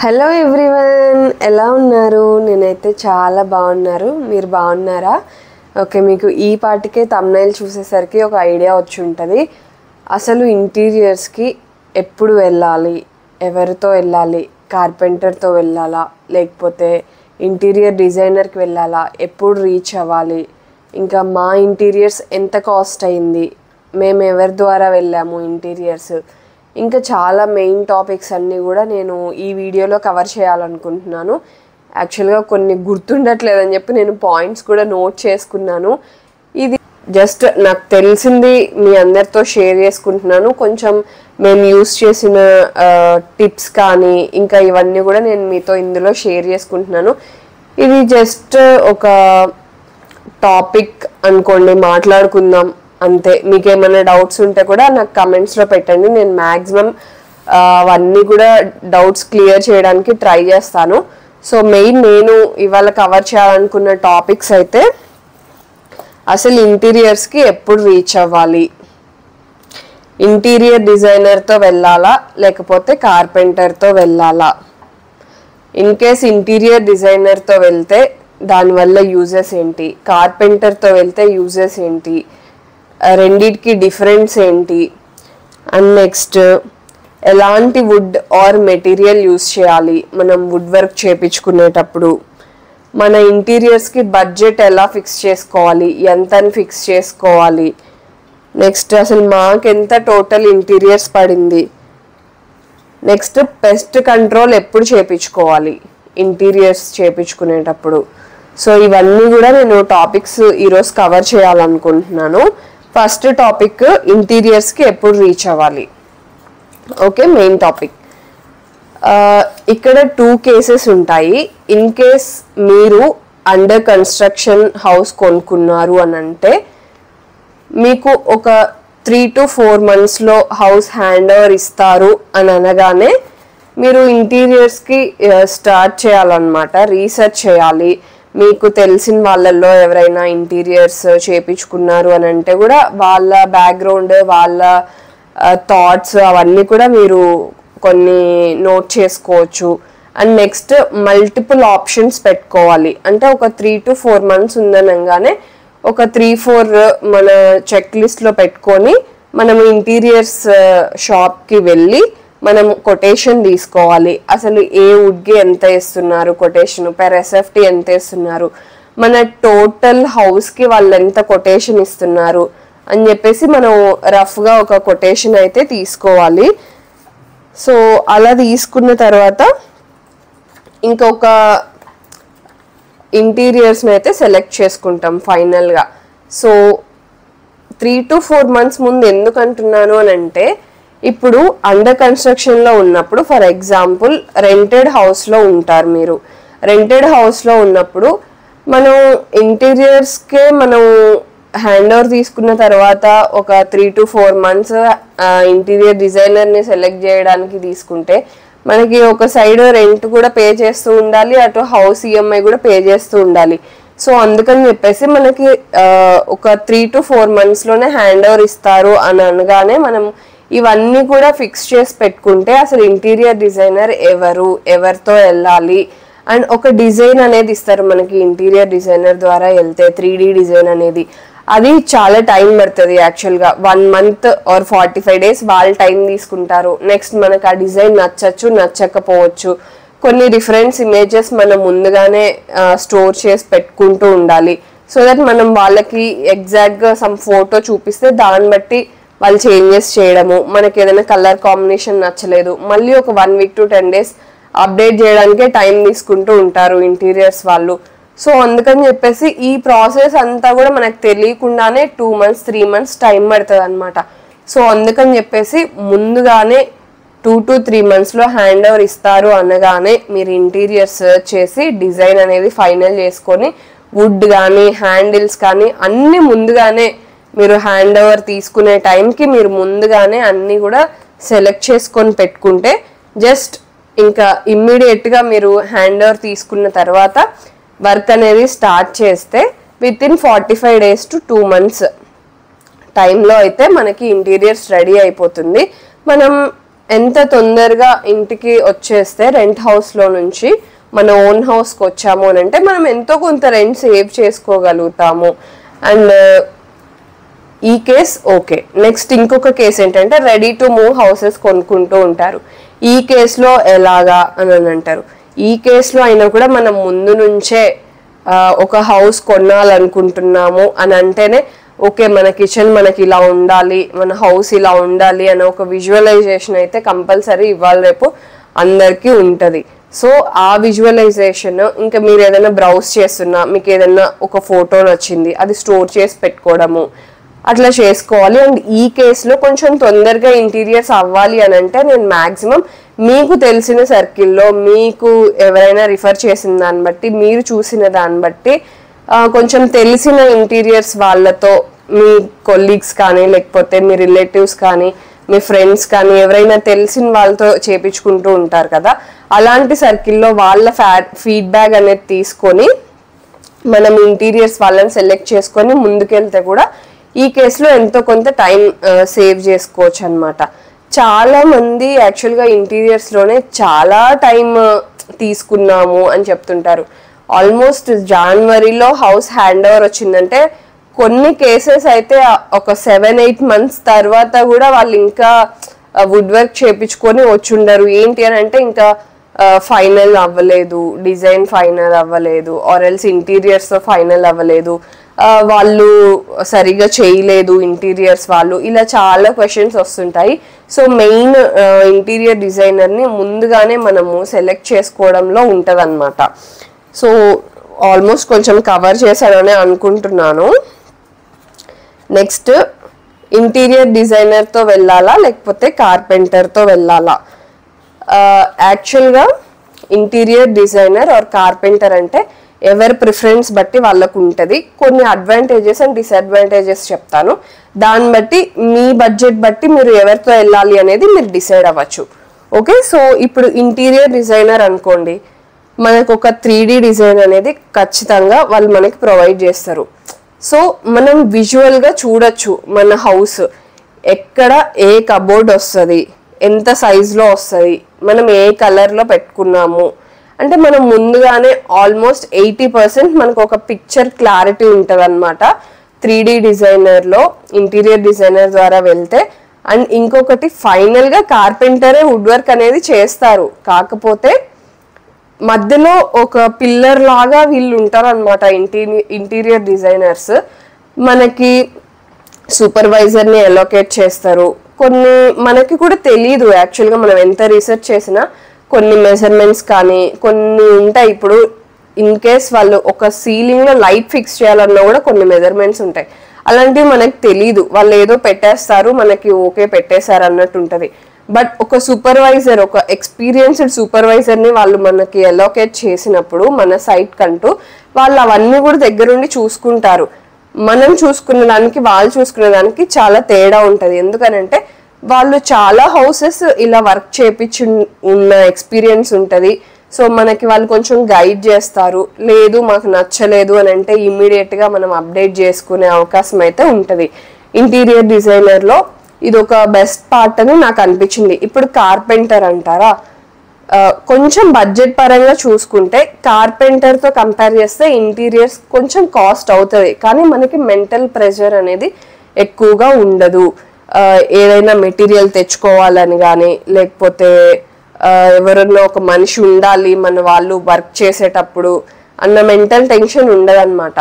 Hello everyone, ఎలా ఉన్నారు? నేనైతే చాలా బాగున్నారు. మీరు బాగున్నారా? ఓకే, మీకు ఈ పాటికే థంబ్నెయిల్ చూసేసరికి ఒక ఐడియా వచ్చి ఉంటుంది. అసలు ఇంటీరియర్స్కి ఎప్పుడు వెళ్ళాలి, ఎవరితో వెళ్ళాలి, కార్పెంటర్తో వెళ్ళాలా, లేకపోతే ఇంటీరియర్ డిజైనర్కి వెళ్ళాలా, ఎప్పుడు రీచ్ అవ్వాలి, ఇంకా మా ఇంటీరియర్స్ ఎంత కాస్ట్ అయింది, మేము ఎవరి ద్వారా వెళ్ళాము ఇంటీరియర్స్, ఇంకా చాలా మెయిన్ టాపిక్స్ అన్నీ కూడా నేను ఈ వీడియోలో కవర్ చేయాలనుకుంటున్నాను. యాక్చువల్గా కొన్ని గుర్తుండట్లేదని చెప్పి నేను పాయింట్స్ కూడా నోట్ చేసుకున్నాను. ఇది జస్ట్ నాకు తెలిసింది మీ అందరితో షేర్ చేసుకుంటున్నాను. కొంచెం మేము యూస్ చేసిన టిప్స్ కానీ ఇంకా ఇవన్నీ కూడా నేను మీతో ఇందులో షేర్ చేసుకుంటున్నాను. ఇది జస్ట్ ఒక టాపిక్ అనుకోండి, మాట్లాడుకుందాం అంతే. మీకు ఏమైనా డౌట్స్ ఉంటే కూడా నాకు కమెంట్స్లో పెట్టండి. నేను మ్యాక్సిమం అవన్నీ కూడా డౌట్స్ క్లియర్ చేయడానికి ట్రై చేస్తాను. సో మెయిన్ నేను ఇవాళ కవర్ చేయాలనుకున్న టాపిక్స్ అయితే, అసలు ఇంటీరియర్స్కి ఎప్పుడు రీచ్ అవ్వాలి, ఇంటీరియర్ డిజైనర్తో వెళ్ళాలా లేకపోతే కార్పెంటర్తో వెళ్ళాలా, ఇన్ కేస్ ఇంటీరియర్ డిజైనర్తో వెళ్తే దానివల్ల యూజెస్ ఏంటి, కార్పెంటర్తో వెళ్తే యూజెస్ ఏంటి, రెండిటికి డిఫరెన్స్ ఏంటి, అండ్ నెక్స్ట్ ఎలాంటి వుడ్ ఆర్ మెటీరియల్ యూస్ చేయాలి మనం వుడ్ వర్క్ చేయించుకునేటప్పుడు, మన ఇంటీరియర్స్కి బడ్జెట్ ఎలా ఫిక్స్ చేసుకోవాలి, ఎంతని ఫిక్స్ చేసుకోవాలి, నెక్స్ట్ అసలు మాకెంత టోటల్ ఇంటీరియర్స్ పడింది, నెక్స్ట్ పెస్ట్ కంట్రోల్ ఎప్పుడు చేయించుకోవాలి ఇంటీరియర్స్ చేయించుకునేటప్పుడు. సో ఇవన్నీ కూడా నేను టాపిక్స్ ఈరోజు కవర్ చేయాలనుకుంటున్నాను. ఫస్ట్ టాపిక్, ఇంటీరియర్స్కి ఎప్పుడు రీచ్ అవ్వాలి. Okay, main topic. ఇక్కడ 2 కేసెస్ ఉంటాయి. ఇన్ కేస్ మీరు అండర్ కన్స్ట్రక్షన్ హౌస్ కొనుక్కున్నారు అని అంటే మీకు ఒక 3 to 4 monthsలో హౌస్ హ్యాండ్ ఓవర్ ఇస్తారు అని అనగానే మీరు ఇంటీరియర్స్కి స్టార్ట్ చేయాలన్నమాట. రీసెర్చ్ చేయాలి. మీకు తెలిసిన వాళ్ళల్లో ఎవరైనా ఇంటీరియర్స్ చేయించుకున్నారు అని అంటే కూడా వాళ్ళ బ్యాక్గ్రౌండ్, వాళ్ళ థాట్స్ అవన్నీ కూడా మీరు కొన్ని నోట్ చేసుకోవచ్చు. అండ్ నెక్స్ట్ మల్టిపుల్ ఆప్షన్స్ పెట్టుకోవాలి. అంటే ఒక 3 to 4 months ఉందనగానే ఒక 3-4 మన చెక్ లిస్ట్లో పెట్టుకొని మనము ఇంటీరియర్స్ షాప్కి వెళ్ళి మనం కొటేషన్ తీసుకోవాలి. అసలు ఏ వుడ్కి ఎంత ఇస్తున్నారు కొటేషన్, పెర్ ఎస్ఎఫ్టీ ఎంత ఇస్తున్నారు, మన టోటల్ హౌస్కి వాళ్ళు ఎంత కొటేషన్ ఇస్తున్నారు అని చెప్పేసి మనం రఫ్గా ఒక కొటేషన్ అయితే తీసుకోవాలి. సో అలా తీసుకున్న తర్వాత ఇంకొక ఇంటీరియర్స్ని అయితే సెలెక్ట్ చేసుకుంటాం ఫైనల్గా. సో 3 to 4 months ముందు ఎందుకు అంటున్నాను అని అంటే, ఇప్పుడు అండర్ కన్స్ట్రక్షన్లో ఉన్నప్పుడు, ఫర్ ఎగ్జాంపుల్ రెంటెడ్ హౌస్లో ఉంటారు మీరు. రెంటెడ్ హౌస్లో ఉన్నప్పుడు మనం ఇంటీరియర్స్కే మనం హ్యాండ్ ఓవర్ తీసుకున్న తర్వాత ఒక 3 to 4 months ఇంటీరియర్ డిజైనర్ని సెలెక్ట్ చేయడానికి తీసుకుంటే మనకి ఒక సైడ్ రెంట్ కూడా పే చేస్తూ ఉండాలి, అటు హౌస్ ఈఎంఐ కూడా పే చేస్తూ ఉండాలి. సో అందుకని చెప్పేసి మనకి ఒక 3 to 4 monthsలోనే హ్యాండ్ ఓవర్ ఇస్తారు అని అనగానే మనం ఇవన్నీ కూడా ఫిక్స్ చేసి పెట్టుకుంటే అసలు ఇంటీరియర్ డిజైనర్ ఎవరు, ఎవరితో వెళ్ళాలి, అండ్ ఒక డిజైన్ అనేది ఇస్తారు మనకి ఇంటీరియర్ డిజైనర్ ద్వారా వెళ్తే 3D డిజైన్ అనేది. అది చాలా టైం పడుతుంది. యాక్చువల్గా 1 month or 45 days వాళ్ళు టైం తీసుకుంటారు. నెక్స్ట్ మనకు ఆ డిజైన్ నచ్చచ్చు, నచ్చకపోవచ్చు. కొన్ని రిఫరెన్స్ ఇమేజెస్ మనం ముందుగానే స్టోర్ చేసి పెట్టుకుంటూ ఉండాలి. సో దట్ మనం వాళ్ళకి ఎగ్జాక్ట్గా సమ్ ఫోటో చూపిస్తే దాన్ని బట్టి వాళ్ళు చేంజెస్ చేయడము, మనకి ఏదైనా కలర్ కాంబినేషన్ నచ్చలేదు మళ్ళీ ఒక 1 week to 10 days అప్డేట్ చేయడానికే టైం తీసుకుంటూ ఉంటారు ఇంటీరియర్స్ వాళ్ళు. సో అందుకని చెప్పేసి ఈ ప్రాసెస్ అంతా కూడా మనకు తెలియకుండానే 2 months 3 months టైం పడుతుంది అనమాట. సో అందుకని చెప్పేసి ముందుగానే 2 to 3 monthsలో హ్యాండ్ ఓవర్ ఇస్తారు అనగానే మీరు ఇంటీరియర్ సర్చ్ చేసి డిజైన్ అనేది ఫైనల్ చేసుకొని వుడ్ కానీ హ్యాండిల్స్ కానీ అన్నీ ముందుగానే మీరు హ్యాండ్ ఓవర్ తీసుకునే టైంకి మీరు ముందుగానే అన్నీ కూడా సెలెక్ట్ చేసుకొని పెట్టుకుంటే జస్ట్ ఇంకా ఇమ్మీడియట్గా మీరు హ్యాండ్ ఓవర్ తీసుకున్న తర్వాత వర్క్ అనేది స్టార్ట్ చేస్తే వితిన్ 45 days to 2 months టైంలో అయితే మనకి ఇంటీరియర్స్ రెడీ అయిపోతుంది. మనం ఎంత తొందరగా ఇంటికి వచ్చేస్తే రెంట్ హౌస్లో నుంచి మన ఓన్ హౌస్కి వచ్చాము అని అంటే మనం ఎంతో కొంత రెంట్ సేవ్ చేసుకోగలుగుతాము. అండ్ ఈ కేస్ ఓకే. నెక్స్ట్ ఇంకొక కేసు ఏంటంటే రెడీ టు మూవ్ హౌసెస్ కొనుక్కుంటూ ఉంటారు. ఈ కేసులో ఎలాగా అని అంటారు. ఈ కేసులో అయినా కూడా మనం ముందు నుంచే ఒక హౌస్ కొనాలనుకుంటున్నాము అని అంటేనే ఓకే మన కిచెన్ మనకి ఇలా ఉండాలి, మన హౌస్ ఇలా ఉండాలి అనే ఒక విజువలైజేషన్ అయితే కంపల్సరీ ఇవాళ రేపు అందరికీ ఉంటుంది. సో ఆ విజువలైజేషన్ ఇంకా మీరు ఏదైనా బ్రౌజ్ చేస్తున్నా మీకు ఏదైనా ఒక ఫోటో నచ్చింది అది స్టోర్ చేసి పెట్టుకోవడము అట్లా చేసుకోవాలి. అండ్ ఈ కేసులో కొంచెం తొందరగా ఇంటీరియర్స్ అవ్వాలి అని అంటే నేను మ్యాక్సిమం మీకు తెలిసిన సర్కిల్లో మీకు ఎవరైనా రిఫర్ చేసిన దాన్ని బట్టి మీరు చూసిన దాన్ని బట్టి కొంచెం తెలిసిన ఇంటీరియర్స్ వాళ్ళతో మీ కొలీగ్స్ కానీ లేకపోతే మీ రిలేటివ్స్ కానీ మీ ఫ్రెండ్స్ కానీ ఎవరైనా తెలిసిన వాళ్ళతో చేపించుకుంటూ ఉంటారు కదా, అలాంటి సర్కిల్లో వాళ్ళ ఫీడ్బ్యాక్ అనేది తీసుకొని మనం ఇంటీరియర్స్ వాళ్ళని సెలెక్ట్ చేసుకొని ముందుకెళ్తే కూడా ఈ కేసులో ఎంతో కొంత టైం సేవ్ చేసుకోవచ్చు అనమాట. చాలా మంది యాక్చువల్గా ఇంటీరియర్స్లోనే చాలా టైం తీసుకున్నాము అని చెప్తుంటారు. ఆల్మోస్ట్ జనవరిలో హౌస్ హ్యాండ్ ఓవర్ వచ్చిందంటే కొన్ని కేసెస్ అయితే ఒక 7-8 months తర్వాత కూడా వాళ్ళు ఇంకా వుడ్ వర్క్ చేయించుకొని వచ్చుండరు. ఏంటి అని అంటే ఇంకా ఫైనల్ అవ్వలేదు, డిజైన్ ఫైనల్ అవ్వలేదు, ఆర్ ఎల్స్ ఇంటీరియర్స్తో ఫైనల్ అవ్వలేదు, వాళ్ళు సరిగా చేయలేదు ఇంటీరియర్స్ వాళ్ళు, ఇలా చాలా క్వశ్చన్స్ వస్తుంటాయి. సో మెయిన్ ఇంటీరియర్ డిజైనర్ని ముందుగానే మనము సెలెక్ట్ చేసుకోవడంలో ఉంటుంది అనమాట. సో ఆల్మోస్ట్ కొంచెం కవర్ చేశానని అనుకుంటున్నాను. నెక్స్ట్ ఇంటీరియర్ డిజైనర్తో వెళ్ళాలా లేకపోతే కార్పెంటర్తో వెళ్ళాలా? యాక్చువల్గా ఇంటీరియర్ డిజైనర్ ఆర్ కార్పెంటర్ అంటే ఎవరి ప్రిఫరెన్స్ బట్టి వాళ్ళకు ఉంటుంది. కొన్ని అడ్వాంటేజెస్ అండ్ డిసడ్వాంటేజెస్ చెప్తాను, దాన్ని బట్టి మీ బడ్జెట్ బట్టి మీరు ఎవరితో వెళ్ళాలి అనేది మీరు డిసైడ్ అవ్వచ్చు. ఓకే, సో ఇప్పుడు ఇంటీరియర్ డిజైనర్ అనుకోండి, మనకు ఒక 3D డిజైన్ అనేది ఖచ్చితంగా వాళ్ళు మనకి ప్రొవైడ్ చేస్తారు. సో మనం విజువల్గా చూడొచ్చు మన హౌస్ ఎక్కడ ఏ కబోర్డ్ వస్తుంది, ఎంత సైజులో వస్తుంది, మనం ఏ కలర్లో పెట్టుకున్నాము అంటే మనం ముందుగానే ఆల్మోస్ట్ 80% మనకు ఒక పిక్చర్ క్లారిటీ ఉంటుంది అనమాట 3D డిజైనర్లో ఇంటీరియర్ డిజైనర్ ద్వారా వెళ్తే. అండ్ ఇంకొకటి ఫైనల్గా కార్పెంటరే వుడ్ వర్క్ అనేది చేస్తారు, కాకపోతే మధ్యలో ఒక పిల్లర్ లాగా వీళ్ళు ఉంటారు అనమాట ఇంటీరియర్ డిజైనర్స్. మనకి సూపర్వైజర్ని అలోకేట్ చేస్తారు. కొన్ని మనకి కూడా తెలియదు యాక్చువల్గా, మనం ఎంత రీసెర్చ్ చేసినా కొన్ని మెజర్మెంట్స్ కానీ కొన్ని ఉంటాయి. ఇప్పుడు ఇన్ కేస్ వాళ్ళు ఒక సీలింగ్లో లైట్ ఫిక్స్ చేయాలన్నా కూడా కొన్ని మెజర్మెంట్స్ ఉంటాయి, అలాంటివి మనకి తెలీదు. వాళ్ళు ఏదో పెట్టేస్తారు, మనకి ఓకే పెట్టేశారు అన్నట్టు ఉంటుంది. బట్ ఒక సూపర్వైజర్, ఒక ఎక్స్పీరియన్స్డ్ సూపర్వైజర్ని వాళ్ళు మనకి అలోకేట్ చేసినప్పుడు మన సైట్ కంటూ వాళ్ళు అవన్నీ కూడా దగ్గరుండి చూసుకుంటారు. మనం చూసుకున్న దానికి వాళ్ళు చూసుకునే దానికి చాలా తేడా ఉంటుంది. ఎందుకనంటే వాళ్ళు చాలా హౌసెస్ ఇలా వర్క్ చేపించి ఉన్న ఎక్స్పీరియన్స్ ఉంటుంది. సో మనకి వాళ్ళు కొంచెం గైడ్ చేస్తారు. లేదు మాకు నచ్చలేదు అని అంటే ఇమ్మీడియట్గా మనం అప్డేట్ చేసుకునే అవకాశం అయితే ఉంటుంది. ఇంటీరియర్ డిజైనర్లో ఇది ఒక బెస్ట్ పార్ట్ అని నాకు అనిపించింది. ఇప్పుడు కార్పెంటర్ అంటారా, కొంచెం బడ్జెట్ పరంగా చూసుకుంటే కార్పెంటర్తో కంపేర్ చేస్తే ఇంటీరియర్స్ కొంచెం కాస్ట్ అవుతుంది, కానీ మనకి మెంటల్ ప్రెషర్ అనేది ఎక్కువగా ఉండదు. ఏదైనా మెటీరియల్ తెచ్చుకోవాలని కానీ లేకపోతే ఎవరన్నా ఒక మనిషి ఉండాలి మన వాళ్ళు వర్క్ చేసేటప్పుడు అన్న మెంటల్ టెన్షన్ ఉండదన్నమాట.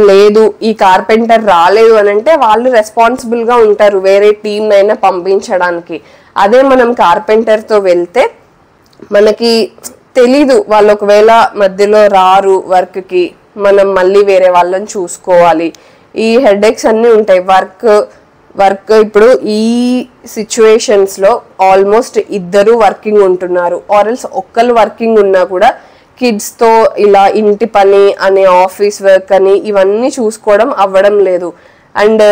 లేదు ఈ కార్పెంటర్ రాలేదు అని అంటే వాళ్ళు రెస్పాన్సిబుల్గా ఉంటారు వేరే టీం అయినా పంపించడానికి. అదే మనం కార్పెంటర్తో వెళ్తే మనకి తెలీదు, వాళ్ళు ఒకవేళ మధ్యలో రారు వర్క్కి, మనం మళ్ళీ వేరే వాళ్ళని చూసుకోవాలి, ఈ హెడేక్స్ అన్నీ ఉంటాయి. వర్క్ ఇప్పుడు ఈ సిచ్యువేషన్స్లో ఆల్మోస్ట్ ఇద్దరు వర్కింగ్ ఉంటున్నారు, ఆర్ఎల్స్ ఒక్కరు వర్కింగ్ ఉన్నా కూడా కిడ్స్తో ఇలా ఇంటి పని అని ఆఫీస్ వర్క్ అని ఇవన్నీ చూసుకోవడం అవ్వడం లేదు. అండ్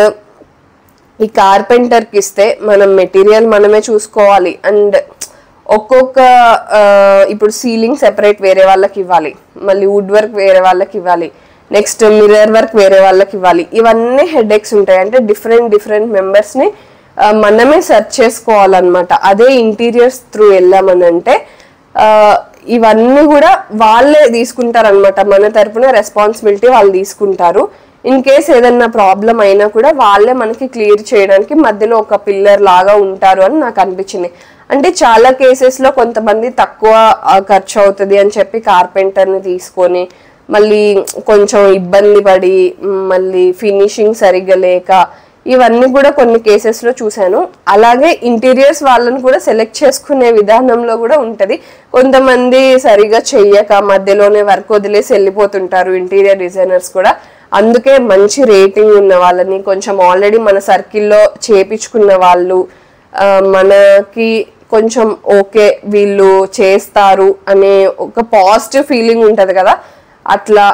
ఈ కార్పెంటర్కి ఇస్తే మనం మెటీరియల్ మనమే చూసుకోవాలి. అండ్ ఒక్కొక్క ఇప్పుడు సీలింగ్ సెపరేట్ వేరే వాళ్ళకి ఇవ్వాలి, మళ్ళీ వుడ్ వర్క్ వేరే వాళ్ళకి ఇవ్వాలి, నెక్స్ట్ మిర్రర్ వర్క్ వేరే వాళ్ళకి ఇవ్వాలి. ఇవన్నీ హెడేక్స్ ఉంటాయి. అంటే డిఫరెంట్ మెంబర్స్ని మనమే సెర్చ్ చేసుకోవాలన్నమాట. అదే ఇంటీరియర్స్ త్రూ వెళ్ళామనంటే ఇవన్నీ కూడా వాళ్ళే తీసుకుంటారనమాట. మన తరపున రెస్పాన్సిబిలిటీ వాళ్ళు తీసుకుంటారు. ఇన్ కేస్ ఏదన్నా ప్రాబ్లం అయినా కూడా వాళ్ళే మనకి క్లియర్ చేయడానికి మధ్యలో ఒక పిల్లర్ లాగా ఉంటారు అని నాకు అనిపించింది. అంటే చాలా కేసెస్లో కొంతమంది తక్కువ ఖర్చు అవుతుంది అని చెప్పి కార్పెంటర్ని తీసుకొని మళ్ళీ కొంచెం ఇబ్బంది పడి మళ్ళీ ఫినిషింగ్ సరిగ్గా లేక ఇవన్నీ కూడా కొన్ని కేసెస్లో చూశాను. అలాగే ఇంటీరియర్స్ వాళ్ళని కూడా సెలెక్ట్ చేసుకునే విధానంలో కూడా ఉంటుంది. కొంతమంది సరిగా చెయ్యక మధ్యలోనే వర్క్ వదిలేసి వెళ్ళిపోతుంటారు ఇంటీరియర్ డిజైనర్స్ కూడా. అందుకే మంచి రేటింగ్ ఉన్న వాళ్ళని, కొంచెం ఆల్రెడీ మన సర్కిల్లో చేపించుకున్న వాళ్ళు, మనకి కొంచెం ఓకే వీళ్ళు చేస్తారు అనే ఒక పాజిటివ్ ఫీలింగ్ ఉంటుంది కదా, అట్లా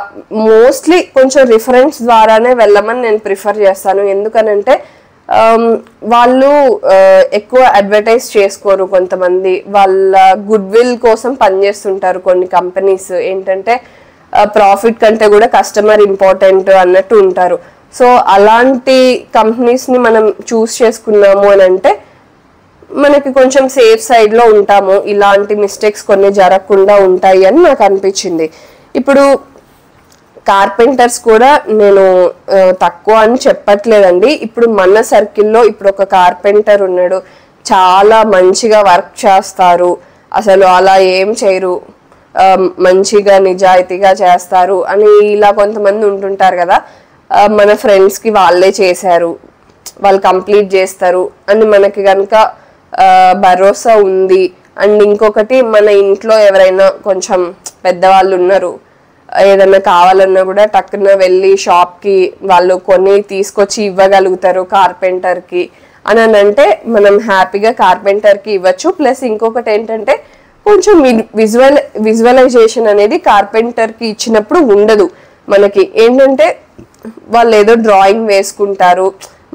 మోస్ట్లీ కొంచెం రిఫరెన్స్ ద్వారానే వెళ్ళమని నేను ప్రిఫర్ చేస్తాను. ఎందుకనంటే వాళ్ళు ఎక్కువ అడ్వర్టైజ్ చేసుకోరు. కొంతమంది వాళ్ళ గుడ్ విల్ కోసం పనిచేస్తుంటారు. కొన్ని కంపెనీస్ ఏంటంటే ప్రాఫిట్ కంటే కూడా కస్టమర్ ఇంపార్టెంట్ అన్నట్టు ఉంటారు. సో అలాంటి కంపెనీస్ని మనం చూస్ చేసుకున్నాము అని అంటే మనకి కొంచెం సేఫ్ సైడ్లో ఉంటాము. ఇలాంటి మిస్టేక్స్ కొన్ని జరగకుండా ఉంటాయి అని నాకు అనిపించింది. ఇప్పుడు కార్పెంటర్స్ కూడా నేను తక్కువ అని చెప్పట్లేదండి. ఇప్పుడు మన సర్కిల్లో ఇప్పుడు ఒక కార్పెంటర్ ఉన్నాడు, చాలా మంచిగా వర్క్ చేస్తారు, అసలు అలా ఏం చేయరు, మంచిగా నిజాయితీగా చేస్తారు అని ఇలా కొంతమంది ఉంటుంటారు కదా. మన ఫ్రెండ్స్కి వాళ్ళే చేశారు, వాళ్ళు కంప్లీట్ చేస్తారు అని మనకి కనుక భరోసా ఉంది. అండ్ ఇంకొకటి, మన ఇంట్లో ఎవరైనా కొంచెం పెద్దవాళ్ళు ఉన్నారు, ఏదన్నా కావాలన్నా కూడా టక్కున వెళ్ళి షాప్కి వాళ్ళు కొన్ని తీసుకొచ్చి ఇవ్వగలుగుతారు కార్పెంటర్కి అని అంటే మనం హ్యాపీగా కార్పెంటర్కి ఇవ్వచ్చు. ప్లస్ ఇంకొకటి ఏంటంటే కొంచెం విజువలైజేషన్ అనేది కార్పెంటర్కి ఇచ్చినప్పుడు ఉండదు. మనకి ఏంటంటే వాళ్ళు ఏదో డ్రాయింగ్ వేసుకుంటారు,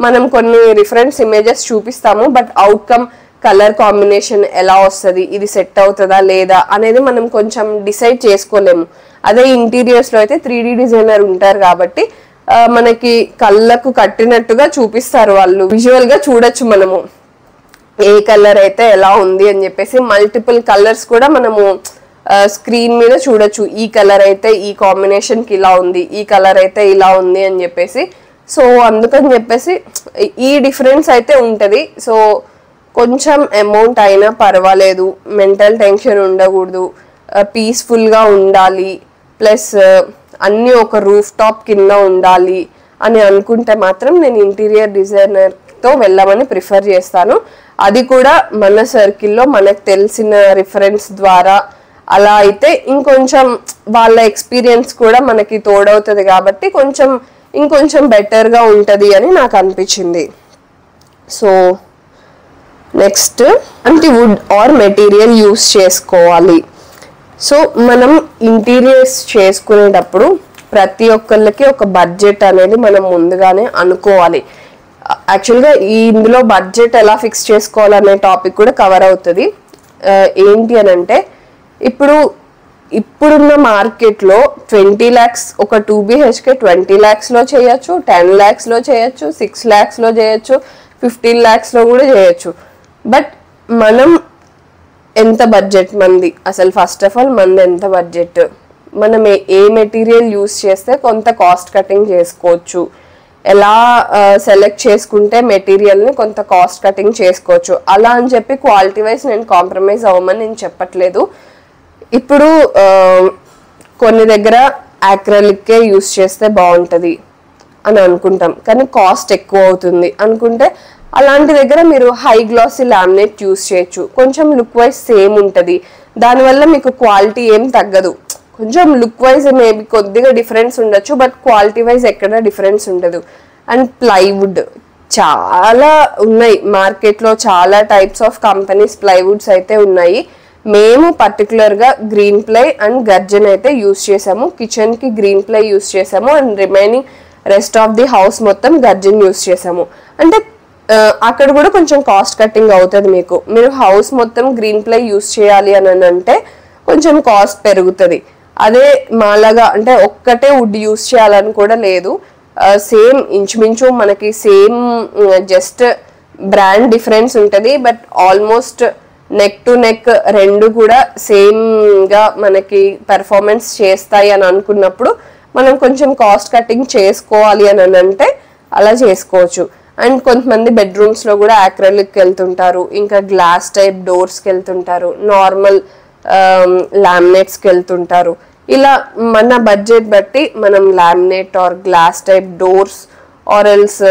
మనం కొన్ని రిఫరెన్స్ ఇమేజెస్ చూపిస్తాము, బట్ అవుట్కమ్ కలర్ కాంబినేషన్ ఎలా వస్తుంది, ఇది సెట్ అవుతుందా లేదా అనేది మనం కొంచెం డిసైడ్ చేసుకోలేము. అదే ఇంటీరియర్స్లో అయితే 3D డిజైనర్ ఉంటారు కాబట్టి మనకి కళ్ళకు కట్టినట్టుగా చూపిస్తారు. వాళ్ళు విజువల్గా చూడొచ్చు మనము ఏ కలర్ అయితే ఎలా ఉంది అని చెప్పేసి. మల్టిపుల్ కలర్స్ కూడా మనము స్క్రీన్ మీద చూడొచ్చు. ఈ కలర్ అయితే ఈ కాంబినేషన్కి ఇలా ఉంది, ఈ కలర్ అయితే ఇలా ఉంది అని చెప్పేసి. సో అందుకని చెప్పేసి ఈ డిఫరెన్స్ అయితే ఉంటుంది. సో కొంచెం అమౌంట్ అయినా పర్వాలేదు, మెంటల్ టెన్షన్ ఉండకూడదు, పీస్ఫుల్గా ఉండాలి, ప్లస్ అన్నీ ఒక రూఫ్ టాప్ కింద ఉండాలి అని అనుకుంటే మాత్రం నేను ఇంటీరియర్ డిజైనర్తో వెళ్ళమని ప్రిఫర్ చేస్తాను. అది కూడా మన సర్కిల్లో మనకు తెలిసిన రిఫరెన్స్ ద్వారా. అలా అయితే ఇంకొంచెం వాళ్ళ ఎక్స్పీరియన్స్ కూడా మనకి తోడవుతుంది కాబట్టి ఇంకొంచెం బెటర్గా ఉంటుంది అని నాకు అనిపించింది. సో నెక్స్ట్, అంటే వుడ్ ఆర్ మెటీరియల్ యూస్ చేసుకోవాలి. సో మనం ఇంటీరియర్స్ చేసుకునేటప్పుడు ప్రతి ఒక్కళ్ళకి ఒక బడ్జెట్ అనేది మనం ముందుగానే అనుకోవాలి. యాక్చువల్గా ఇందులో బడ్జెట్ ఎలా ఫిక్స్ చేసుకోవాలనే టాపిక్ కూడా కవర్ అవుతుంది. ఏంటి అని అంటే ఇప్పుడున్న మార్కెట్లో 20 lakhs ఒక 2 BHK 20 lakhsలో చేయొచ్చు, 10 lakhsలో చేయొచ్చు, 6 lakhsలో చేయొచ్చు, 15 lakhsలో కూడా చేయొచ్చు. బట్ మనం ఎంత బడ్జెట్ మంది, అసలు ఫస్ట్ ఆఫ్ ఆల్ మంది ఎంత బడ్జెట్, మనం ఏ మెటీరియల్ యూస్ చేస్తే కొంత కాస్ట్ కటింగ్ చేసుకోవచ్చు, ఎలా సెలెక్ట్ చేసుకుంటే మెటీరియల్ని కొంత కాస్ట్ కటింగ్ చేసుకోవచ్చు. అలా అని చెప్పి క్వాలిటీ వైజ్ నేను కాంప్రమైజ్ అవ్వమని నేను చెప్పట్లేదు. ఇప్పుడు కొన్ని దగ్గర యాక్రిలిక్కే యూస్ చేస్తే బాగుంటుంది అని అనుకుంటాం, కానీ కాస్ట్ ఎక్కువ అవుతుంది అనుకుంటే అలాంటి దగ్గర మీరు హై గ్లాసీ లామినేట్ యూస్ చేయొచ్చు. కొంచెం లుక్ వైజ్ సేమ్ ఉంటుంది, దానివల్ల మీకు క్వాలిటీ ఏం తగ్గదు. కొంచెం లుక్ వైజ్ మేబీ కొద్దిగా డిఫరెన్స్ ఉండొచ్చు, బట్ క్వాలిటీ వైజ్ ఎక్కడ డిఫరెన్స్ ఉండదు. అండ్ ప్లైవుడ్ చాలా ఉన్నాయి మార్కెట్లో, చాలా టైప్స్ ఆఫ్ కంపెనీస్ ప్లైవుడ్స్ అయితే ఉన్నాయి. మేము పర్టికులర్గా గ్రీన్ ప్లై అండ్ గర్జన్ అయితే యూస్ చేసాము. కిచెన్కి గ్రీన్ ప్లై యూస్ చేసాము and remaining rest of the house మొత్తం గర్జన్ యూస్ చేసాము. అంటే అక్కడ కూడా కొంచెం కాస్ట్ కటింగ్ అవుతుంది మీకు. మీరు హౌస్ మొత్తం గ్రీన్ ప్లై యూస్ చేయాలి అని అంటే కొంచెం కాస్ట్ పెరుగుతుంది. అదే మాలాగా అంటే ఒక్కటే వుడ్ యూస్ చేయాలని కూడా లేదు, సేమ్ ఇంచుమించు మనకి సేమ్ జస్ట్ బ్రాండ్ డిఫరెన్స్ ఉంటుంది, but almost neck to neck రెండు కూడా సేమ్గా మనకి పెర్ఫార్మెన్స్ చేస్తాయి అని అనుకున్నప్పుడు మనం కొంచెం కాస్ట్ కటింగ్ చేసుకోవాలి అని అంటే అలా చేసుకోవచ్చు. అండ్ కొంతమంది బెడ్రూమ్స్లో కూడా యాక్రిలిక్ వెళ్తుంటారు, ఇంకా గ్లాస్ టైప్ డోర్స్కి వెళ్తుంటారు, నార్మల్ లామినేట్స్కి వెళ్తుంటారు. ఇలా మన బడ్జెట్ బట్టి మనం laminate are glass type doors or else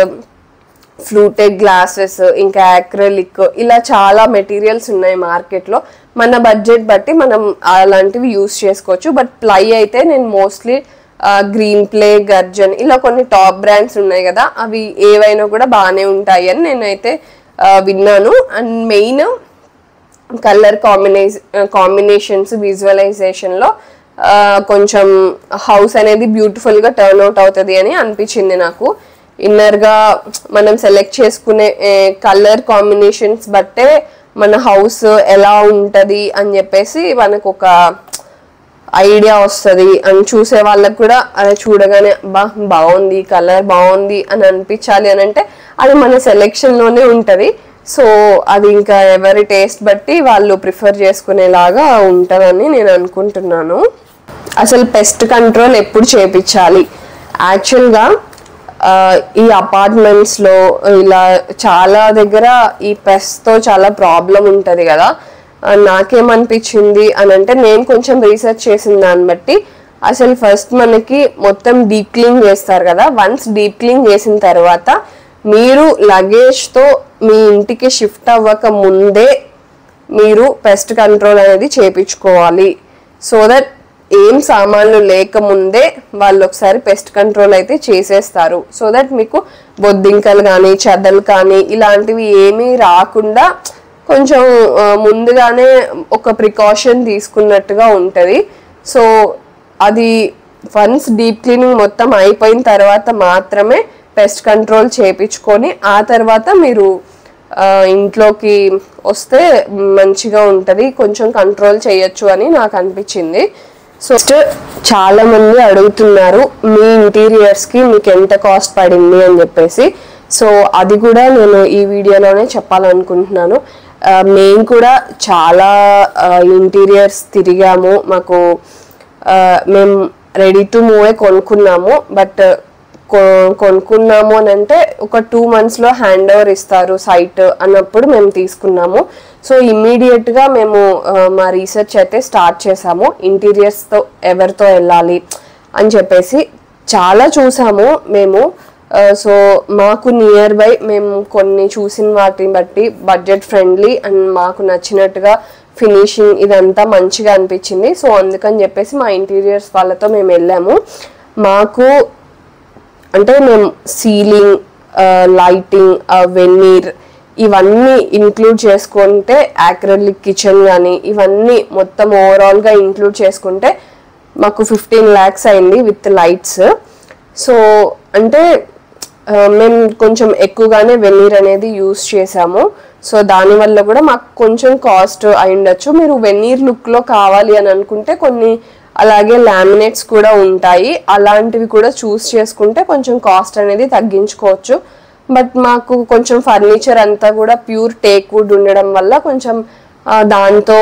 fluted glasses, ఇంకా యాక్రిలిక్, ఇలా చాలా మెటీరియల్స్ ఉన్నాయి మార్కెట్లో. మన బడ్జెట్ బట్టి మనం అలాంటివి యూస్ చేసుకోవచ్చు. బట్ ప్లై అయితే నేను మోస్ట్లీ గ్రీన్ ప్లే, గర్జన్ ఇలా కొన్ని టాప్ బ్రాండ్స్ ఉన్నాయి కదా, అవి ఏవైనా కూడా బాగానే ఉంటాయి అని నేనైతే విన్నాను. అండ్ మెయిన్ కలర్ కాంబినేషన్స్ విజువలైజేషన్లో కొంచెం హౌస్ అనేది బ్యూటిఫుల్గా టర్న్ అవుట్ అవుతుంది అని అనిపించింది నాకు. ఇన్నర్గా మనం సెలెక్ట్ చేసుకునే కలర్ కాంబినేషన్స్ బట్టే మన హౌస్ ఎలా ఉంటుంది అని చెప్పేసి మనకు ఒక ఐడియా వస్తుంది. అని చూసే వాళ్ళకు కూడా అది చూడగానే బాగుంది, కలర్ బాగుంది అని అనిపించాలి అని అంటే అది మన సెలెక్షన్లోనే ఉంటుంది. సో అది ఇంకా ఎవరి టేస్ట్ బట్టి వాళ్ళు ప్రిఫర్ చేసుకునేలాగా ఉంటుందని నేను అనుకుంటున్నాను. అసలు పెస్ట్ కంట్రోల్ ఎప్పుడు చేయించాలి? యాక్చువల్గా ఈ అపార్ట్మెంట్స్లో ఇలా చాలా దగ్గర ఈ పెస్ట్తో చాలా ప్రాబ్లం ఉంటుంది కదా. నాకేమనిపించింది అని అంటే, నేను కొంచెం రీసెర్చ్ చేసిన దాన్ని బట్టి అసలు ఫస్ట్ మనకి మొత్తం డీప్ క్లీన్ చేస్తారు కదా. వన్స్ డీప్ క్లీన్ చేసిన తర్వాత మీరు లగేజ్తో మీ ఇంటికి షిఫ్ట్ అవ్వక ముందే మీరు పెస్ట్ కంట్రోల్ అనేది చేయించుకోవాలి. సో దట్ ఏం సామాన్లు లేకముందే వాళ్ళు ఒకసారి పెస్ట్ కంట్రోల్ అయితే చేసేస్తారు. సో దట్ మీకు బొద్దింకలు కానీ చెదలు కానీ ఇలాంటివి ఏమీ రాకుండా కొంచెం ముందుగానే ఒక ప్రికాషన్ తీసుకున్నట్టుగా ఉంటుంది. సో అది వన్స్ డీప్ క్లీనింగ్ మొత్తం అయిపోయిన తర్వాత మాత్రమే పెస్ట్ కంట్రోల్ చేయించుకొని ఆ తర్వాత మీరు ఇంట్లోకి వస్తే మంచిగా ఉంటుంది, కొంచెం కంట్రోల్ చేయొచ్చు అని నాకు అనిపించింది. సో చాలా మంది అడుగుతున్నారు మీ ఇంటీరియర్స్కి మీకు ఎంత కాస్ట్ పడింది అని చెప్పేసి. సో అది కూడా నేను ఈ వీడియోలోనే చెప్పాలనుకుంటున్నాను. మేము కూడా చాలా ఇంటీరియర్స్ తిరిగాము. మేము రెడీ టు మూవే కొనుక్కున్నాము. బట్ కొనుక్కున్నాము అని అంటే ఒక 2 monthsలో హ్యాండ్ ఓవర్ ఇస్తారు సైట్ అన్నప్పుడు మేము తీసుకున్నాము. సో ఇమ్మీడియట్గా మేము మా రీసెర్చ్ అయితే స్టార్ట్ చేసాము. ఇంటీరియర్స్తో ఎవరితో వెళ్ళాలి అని చెప్పేసి చాలా చూసాము మేము. సో మాకు నియర్ బై మేము కొన్ని చూసిన వాటిని బట్టి బడ్జెట్ ఫ్రెండ్లీ అండ్ మాకు నచ్చినట్టుగా ఫినిషింగ్ ఇదంతా మంచిగా అనిపించింది. సో అందుకని చెప్పేసి మా ఇంటీరియర్స్ వాళ్ళతో మేము వెళ్ళాము. మాకు అంటే మేము సీలింగ్, లైటింగ్, వెన్నీర్ ఇవన్నీ ఇంక్లూడ్ చేసుకుంటే, యాక్రిలిక్ కిచెన్ కానీ ఇవన్నీ మొత్తం ఓవరాల్గా ఇంక్లూడ్ చేసుకుంటే మాకు 15 lakhs అయింది విత్ లైట్స్. సో అంటే మేము కొంచెం ఎక్కువగానే వెన్నీర్ అనేది యూస్ చేసాము. సో దానివల్ల కూడా మాకు కొంచెం కాస్ట్ అయి ఉండొచ్చు. మీరు వెన్నీర్ లుక్లో కావాలి అని అనుకుంటే కొన్ని అలాగే లామినేట్స్ కూడా ఉంటాయి, అలాంటివి కూడా చూస్ చేసుకుంటే కొంచెం కాస్ట్ అనేది తగ్గించుకోవచ్చు. బట్ మాకు కొంచెం ఫర్నిచర్ అంతా కూడా ప్యూర్ టేక్ వుడ్ ఉండడం వల్ల కొంచెం దాంతో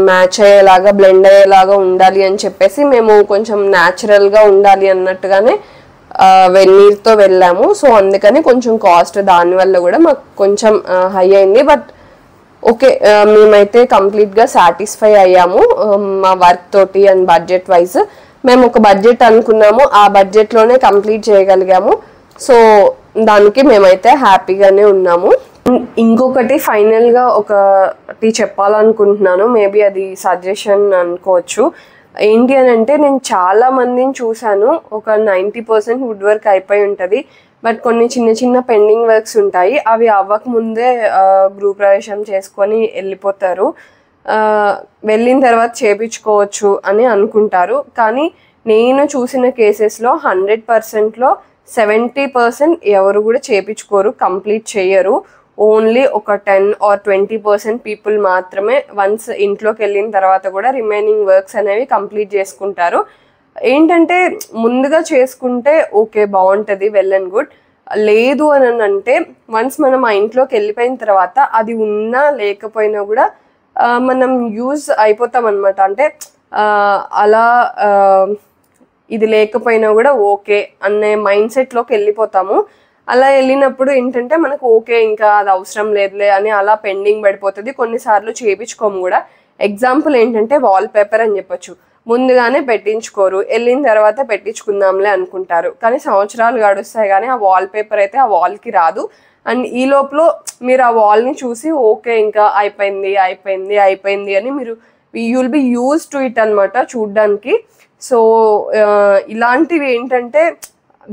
మ్యాచ్ అయ్యేలాగా బ్లెండ్ అయ్యేలాగా ఉండాలి అని చెప్పేసి మేము కొంచెం న్యాచురల్గా ఉండాలి అన్నట్టుగానే వెన్నీర్తో వెళ్ళాము. సో అందుకని కొంచెం కాస్ట్ దానివల్ల కూడా మాకు కొంచెం హై అయింది. బట్ ఓకే, మేమైతే కంప్లీట్గా సాటిస్ఫై అయ్యాము మా వర్క్ తోటి. అండ్ బడ్జెట్ వైజ్ మేము ఒక బడ్జెట్ అనుకున్నాము, ఆ బడ్జెట్లోనే కంప్లీట్ చేయగలిగాము. సో దానికి మేమైతే హ్యాపీగానే ఉన్నాము. ఇంకొకటి ఫైనల్గా ఒకటి చెప్పాలనుకుంటున్నాను, మేబీ అది సజెషన్ అనుకోవచ్చు. ఏంటి అని అంటే, నేను చాలా మందిని చూశాను, ఒక 90% వుడ్ వర్క్ అయిపోయి ఉంటుంది, బట్ కొన్ని చిన్న చిన్న పెండింగ్ వర్క్స్ ఉంటాయి. అవి అవ్వకముందే గృహప్రవేశం చేసుకొని వెళ్ళిపోతారు. వెళ్ళిన తర్వాత చేయించుకోవచ్చు అని అనుకుంటారు. కానీ నేను చూసిన కేసెస్లో 100%లో 70% ఎవరు కూడా చేయించుకోరు, కంప్లీట్ చేయరు. ఓన్లీ ఒక 10 or 20% పీపుల్ మాత్రమే వన్స్ ఇంట్లోకి వెళ్ళిన తర్వాత కూడా రిమైనింగ్ వర్క్స్ అనేవి కంప్లీట్ చేసుకుంటారు. ఏంటంటే ముందుగా చేసుకుంటే ఓకే బాగుంటుంది, వెల్ అండ్ గుడ్. లేదు అని అంటే వన్స్ మనం ఆ ఇంట్లోకి వెళ్ళిపోయిన తర్వాత అది ఉన్నా లేకపోయినా కూడా మనం యూజ్ అయిపోతాం అనమాట. అంటే అలా ఇది లేకపోయినా కూడా ఓకే అనే మైండ్ సెట్లోకి వెళ్ళిపోతాము. అలా వెళ్ళినప్పుడు ఏంటంటే మనకు ఓకే ఇంకా అది అవసరం లేదులే అని అలా పెండింగ్ పడిపోతుంది. కొన్నిసార్లు చేయించుకోము కూడా. ఎగ్జాంపుల్ ఏంటంటే వాల్ పేపర్ అని చెప్పొచ్చు. ముందుగానే పెట్టించుకోరు, వెళ్ళిన తర్వాత పెట్టించుకుందాంలే అనుకుంటారు, కానీ సంవత్సరాలు గడుస్తాయి కానీ ఆ వాల్ పేపర్ అయితే ఆ వాల్కి రాదు. అండ్ ఈ లోపల మీరు ఆ వాల్ని చూసి ఓకే ఇంకా అయిపోయింది అయిపోయింది అయిపోయింది అని మీరు will be use to it అనమాట చూడ్డానికి. సో ఇలాంటివి ఏంటంటే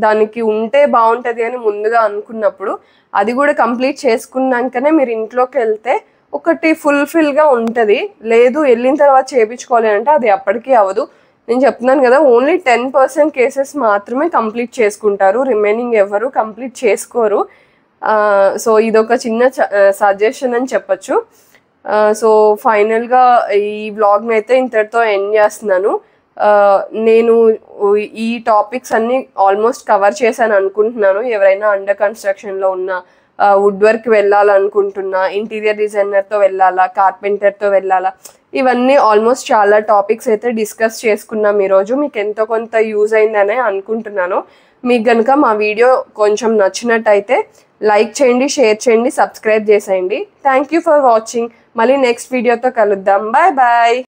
దానికి ఉంటే బాగుంటుంది అని ముందుగా అనుకున్నప్పుడు అది కూడా కంప్లీట్ చేసుకున్నాకనే మీరు ఇంట్లోకి వెళ్తే ఒకటి ఫుల్ఫిల్గా ఉంటుంది. లేదు వెళ్ళిన తర్వాత చేయించుకోవాలి అంటే అది అప్పటికీ అవ్వదు. నేను చెప్తున్నాను కదా, ఓన్లీ 10% కేసెస్ మాత్రమే కంప్లీట్ చేసుకుంటారు, రిమైనింగ్ ఎవరు కంప్లీట్ చేసుకోరు. సో ఇదొక చిన్న సజెషన్ అని చెప్పచ్చు. సో ఫైనల్గా ఈ వ్లాగ్ని అయితే ఇంతటితో ఎండ్ చేస్తున్నాను. నేను ఈ టాపిక్స్ అన్నీ ఆల్మోస్ట్ కవర్ చేశాను అనుకుంటున్నాను. ఎవరైనా అండర్ కన్స్ట్రక్షన్లో ఉన్న, వుడ్ వర్క్ వెళ్ళాలనుకుంటున్నా, ఇంటీరియర్ డిజైనర్తో వెళ్ళాలా, కార్పెంటర్తో వెళ్ళాలా, ఇవన్నీ ఆల్మోస్ట్ చాలా టాపిక్స్ అయితే డిస్కస్ చేసుకున్నాం ఈరోజు. మీకు ఎంతో కొంత యూజ్ అయిందనే అనుకుంటున్నాను. మీకు కనుక మా వీడియో కొంచెం నచ్చినట్టయితే లైక్ చేయండి, షేర్ చేయండి, సబ్స్క్రైబ్ చేసేయండి. Thank you for watching. మళ్ళీ నెక్స్ట్ వీడియోతో కలుద్దాం. Bye bye.